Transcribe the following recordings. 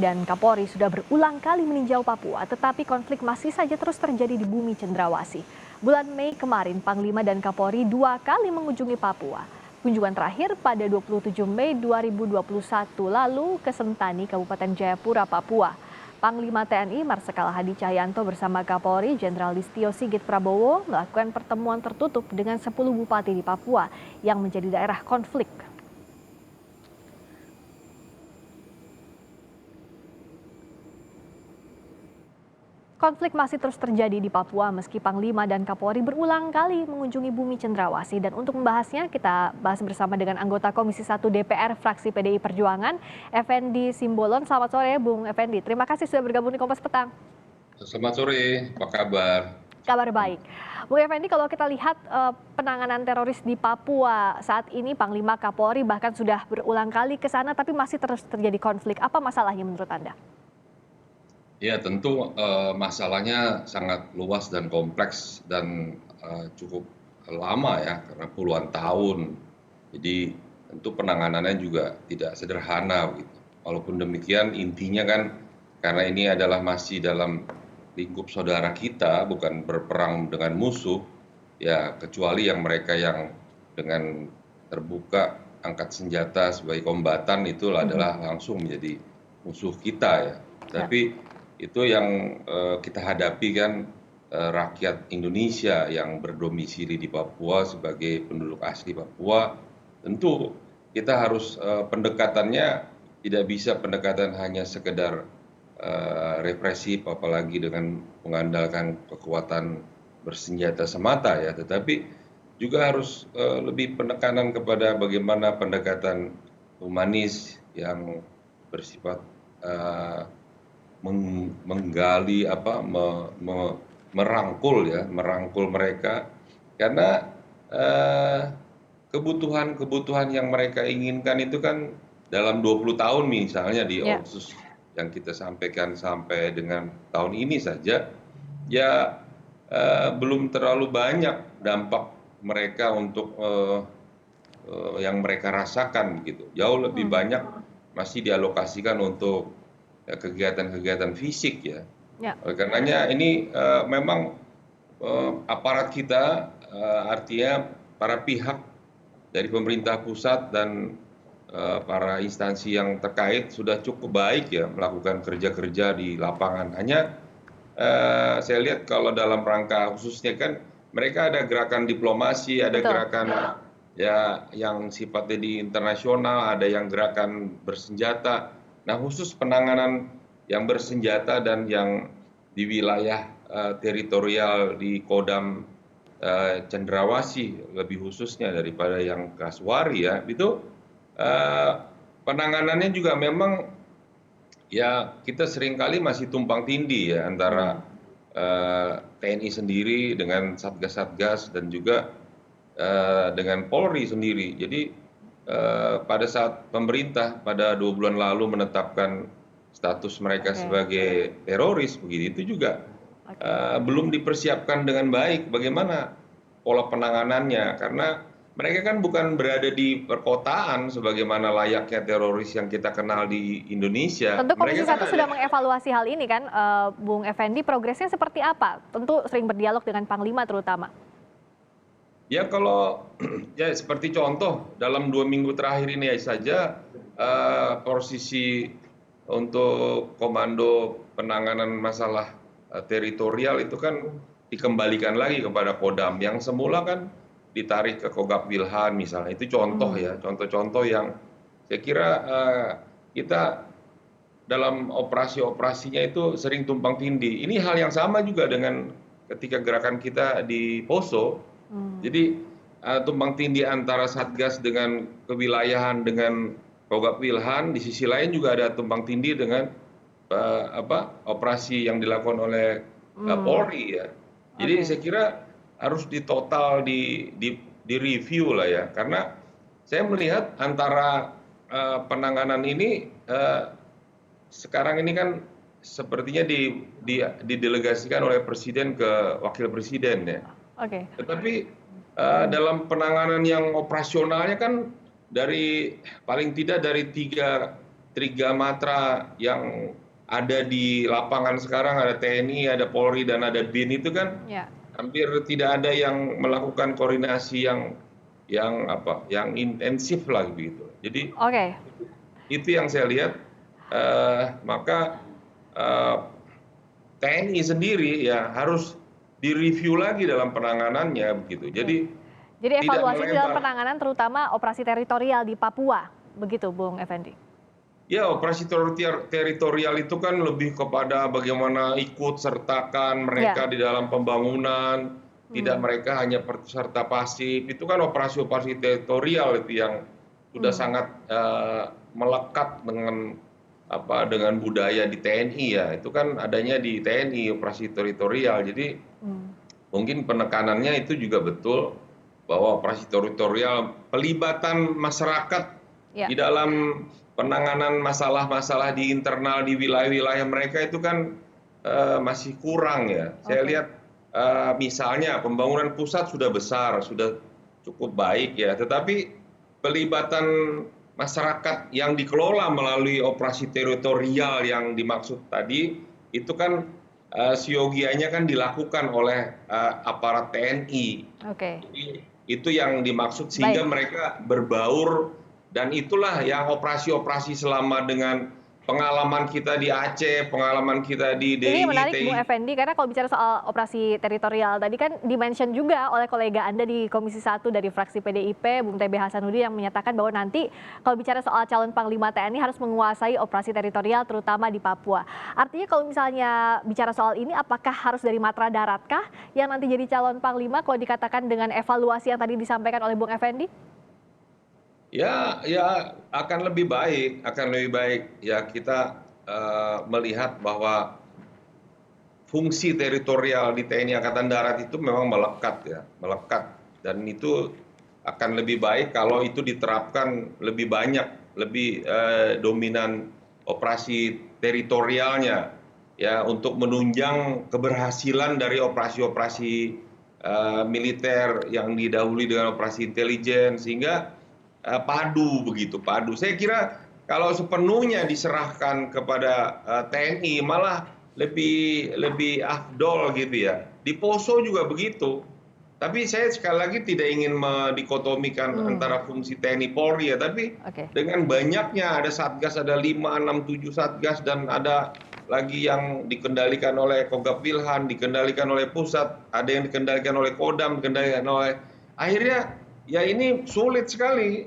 dan Kapolri sudah berulang kali meninjau Papua, tetapi konflik masih saja terus terjadi di bumi Cendrawasih. Bulan Mei kemarin, Panglima dan Kapolri 2 kali mengunjungi Papua. Kunjungan terakhir pada 27 Mei 2021 lalu ke Sentani, Kabupaten Jayapura, Papua. Panglima TNI Marsikal Hadi Cahyanto bersama Kapolri Jenderal Listio Sigit Prabowo melakukan pertemuan tertutup dengan 10 bupati di Papua yang menjadi daerah konflik. Konflik masih terus terjadi di Papua meski Panglima dan Kapolri berulang kali mengunjungi bumi Cendrawasih. Dan untuk membahasnya kita bahas bersama dengan anggota Komisi 1 DPR fraksi PDI Perjuangan, Effendi Simbolon. Selamat sore Bung Effendi, terima kasih sudah bergabung di Kompas Petang. Selamat sore, apa kabar? Kabar baik. Bung Effendi, kalau kita lihat penanganan teroris di Papua saat ini, Panglima Kapolri bahkan sudah berulang kali ke sana tapi masih terus terjadi konflik. Apa masalahnya menurut Anda? Ya tentu masalahnya sangat luas dan kompleks dan cukup lama ya, karena puluhan tahun. Jadi tentu penanganannya juga tidak sederhana begitu. Walaupun demikian intinya kan karena ini adalah masih dalam lingkup saudara kita, bukan berperang dengan musuh, ya kecuali yang mereka yang dengan terbuka angkat senjata sebagai kombatan itu adalah langsung menjadi musuh kita ya. Tapi itu yang kita hadapi kan rakyat Indonesia yang berdomisili di Papua sebagai penduduk asli Papua. Tentu kita harus pendekatannya tidak bisa pendekatan hanya sekedar represif, apalagi dengan mengandalkan kekuatan bersenjata semata ya, tetapi juga harus lebih penekanan kepada bagaimana pendekatan humanis yang bersifat menggali merangkul mereka, karena kebutuhan yang mereka inginkan itu kan dalam 20 tahun misalnya di Otsus yang kita sampaikan sampai dengan tahun ini saja ya belum terlalu banyak dampak mereka untuk yang mereka rasakan gitu. Jauh lebih banyak masih dialokasikan untuk kegiatan-kegiatan fisik ya. Oleh karenanya ini memang aparat kita, artinya para pihak dari pemerintah pusat dan para instansi yang terkait sudah cukup baik ya melakukan kerja-kerja di lapangan. Hanya saya lihat kalau dalam rangka khususnya kan mereka ada gerakan diplomasi, ada gerakan ya yang sifatnya di internasional, ada yang gerakan bersenjata. Nah khusus penanganan yang bersenjata dan yang di wilayah teritorial di Kodam Cendrawasih lebih khususnya daripada yang Kaswari ya, itu penanganannya juga memang ya kita seringkali masih tumpang tindih ya antara TNI sendiri dengan satgas-satgas dan juga dengan Polri sendiri. Jadi pada saat pemerintah pada 2 bulan lalu menetapkan status mereka sebagai teroris begitu, itu juga belum dipersiapkan dengan baik bagaimana pola penanganannya, karena mereka kan bukan berada di perkotaan sebagaimana layaknya teroris yang kita kenal di Indonesia. Tentu Komisi 1 sudah mengevaluasi hal ini kan, Bung Effendi, progresnya seperti apa? Tentu sering berdialog dengan Panglima terutama. Ya kalau ya seperti contoh dalam 2 minggu terakhir ini saja posisi untuk komando penanganan masalah teritorial itu kan dikembalikan lagi kepada Kodam yang semula kan ditarik ke Kogab Wilhan misalnya. Itu contoh ya, contoh-contoh yang saya kira kita dalam operasi-operasinya itu sering tumpang tindih. Ini hal yang sama juga dengan ketika gerakan kita di Poso. Jadi tumpang tindih antara Satgas dengan kewilayahan dengan Kogab Wilhan, di sisi lain juga ada tumpang tindih dengan operasi yang dilakukan oleh Polri ya. Jadi saya kira harus ditotal di review lah ya, karena saya melihat antara penanganan ini sekarang ini kan sepertinya didelegasikan oleh Presiden ke Wakil Presiden ya. Tetapi dalam penanganan yang operasionalnya kan dari paling tidak dari 3 Trigamatra yang ada di lapangan sekarang, ada TNI, ada Polri, dan ada BIN itu kan Ya. hampir tidak ada yang melakukan koordinasi yang intensif lah begitu. Jadi Oke. itu yang saya lihat, maka TNI sendiri ya harus direview lagi dalam penanganannya begitu. Jadi tidak evaluasi dalam melebar. penanganan terutama operasi teritorial di Papua, begitu Bung Effendi? Ya, operasi teritorial itu kan lebih kepada bagaimana ikut sertakan mereka di dalam pembangunan, tidak mereka hanya peserta pasif. Itu kan operasi-operasi teritorial itu yang sudah sangat melekat dengan budaya di TNI ya. Itu kan adanya di TNI operasi teritorial. Jadi mungkin penekanannya itu juga betul bahwa operasi teritorial pelibatan masyarakat di dalam penanganan masalah-masalah di internal di wilayah-wilayah mereka itu kan masih kurang ya. Saya lihat misalnya pembangunan pusat sudah besar, sudah cukup baik ya, tetapi pelibatan masyarakat yang dikelola melalui operasi teritorial yang dimaksud tadi itu kan siogianya kan dilakukan oleh aparat TNI. Itu yang dimaksud sehingga mereka berbaur. Dan itulah yang operasi-operasi selama dengan pengalaman kita di Aceh, pengalaman kita di DIY. Ini menarik Bung Effendi, karena kalau bicara soal operasi teritorial, tadi kan dimention juga oleh kolega Anda di Komisi 1 dari fraksi PDIP, Bung TB Hasanuddin, yang menyatakan bahwa nanti kalau bicara soal calon Panglima TNI harus menguasai operasi teritorial terutama di Papua. Artinya kalau misalnya bicara soal ini, apakah harus dari Matra Daratkah yang nanti jadi calon Panglima kalau dikatakan dengan evaluasi yang tadi disampaikan oleh Bung Effendi? Ya akan lebih baik, ya kita melihat bahwa fungsi teritorial di TNI Angkatan Darat itu memang melekat dan itu akan lebih baik kalau itu diterapkan lebih banyak, lebih dominan operasi teritorialnya ya untuk menunjang keberhasilan dari operasi-operasi militer yang didahului dengan operasi intelijen sehingga padu. Saya kira kalau sepenuhnya diserahkan kepada TNI malah lebih afdol gitu ya. Di Poso juga begitu. Tapi saya sekali lagi tidak ingin mendikotomikan antara fungsi TNI Polri ya, tapi dengan banyaknya ada satgas, ada 5, 6, 7 satgas dan ada lagi yang dikendalikan oleh Kogab Wilhan, dikendalikan oleh pusat, ada yang dikendalikan oleh Kodam, dikendalikan oleh akhirnya ya ini sulit sekali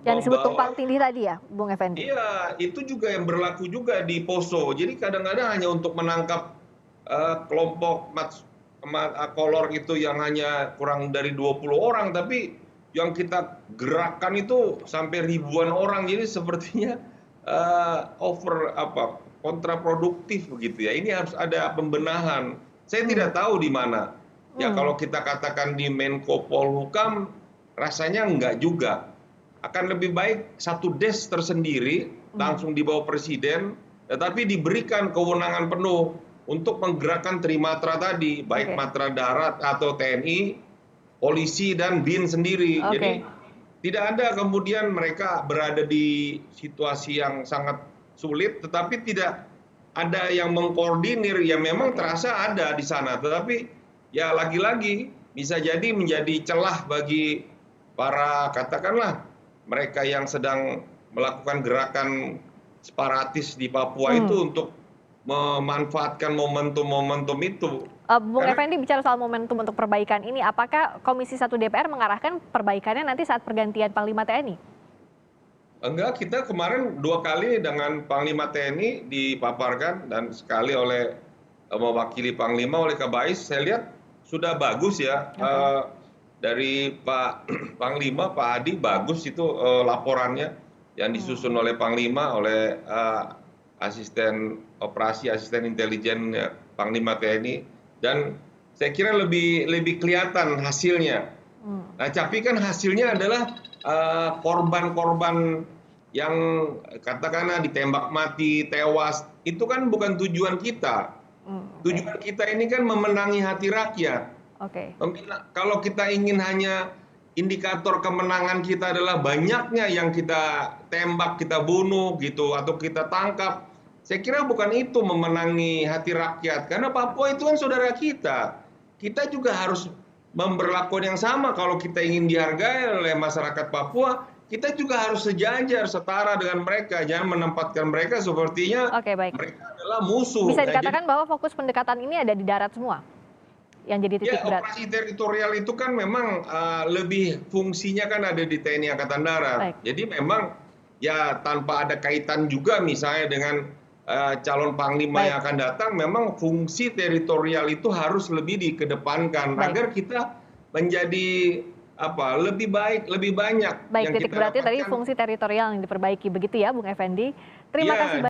yang disebut tumpang tindih tadi ya, Bung Effendi? Iya, itu juga yang berlaku juga di Poso. Jadi kadang-kadang hanya untuk menangkap kelompok kolor itu yang hanya kurang dari 20 orang, tapi yang kita gerakkan itu sampai ribuan orang. Jadi sepertinya kontraproduktif begitu ya. Ini harus ada pembenahan. Saya tidak tahu di mana. Ya kalau kita katakan di Menko Polhukam rasanya enggak juga. Akan lebih baik satu des tersendiri langsung di bawah presiden, tetapi diberikan kewenangan penuh untuk menggerakkan trimatra tadi, baik Matra Darat atau TNI, polisi dan BIN sendiri. Jadi tidak ada kemudian mereka berada di situasi yang sangat sulit, tetapi tidak ada yang mengkoordinir. Ya memang terasa ada di sana, tetapi ya lagi-lagi bisa jadi menjadi celah bagi para katakanlah mereka yang sedang melakukan gerakan separatis di Papua itu untuk memanfaatkan momentum-momentum itu. Bung Effendi, bicara soal momentum untuk perbaikan ini, apakah Komisi 1 DPR mengarahkan perbaikannya nanti saat pergantian Panglima TNI? Enggak, kita kemarin 2 kali dengan Panglima TNI dipaparkan dan sekali oleh mewakili Panglima oleh Kabais. Saya lihat sudah bagus ya. Dari Pak Panglima, Pak Hadi, bagus itu laporannya yang disusun oleh Panglima, oleh asisten operasi, asisten intelijen Panglima TNI, dan saya kira lebih kelihatan hasilnya. Nah, tapi kan hasilnya adalah korban-korban yang katakanlah ditembak mati, tewas, itu kan bukan tujuan kita. Tujuan kita ini kan memenangi hati rakyat. Kalau kita ingin hanya indikator kemenangan kita adalah banyaknya yang kita tembak, kita bunuh gitu, atau kita tangkap. Saya kira bukan itu memenangi hati rakyat, karena Papua itu kan saudara kita. Kita juga harus memperlakukan yang sama kalau kita ingin dihargai oleh masyarakat Papua. Kita juga harus sejajar, setara dengan mereka. Jangan menempatkan mereka sepertinya mereka adalah musuh. Bisa dikatakan bahwa fokus pendekatan ini ada di darat semua? Yang jadi titik berat. Operasi teritorial itu kan memang lebih fungsinya kan ada di TNI Angkatan Darat. Jadi memang ya tanpa ada kaitan juga misalnya dengan calon panglima yang akan datang, memang fungsi teritorial itu harus lebih dikedepankan agar kita menjadi lebih baik, lebih banyak. Baik, titik beratnya tadi fungsi teritorial yang diperbaiki begitu ya, Bung Effendi. Terima kasih banyak.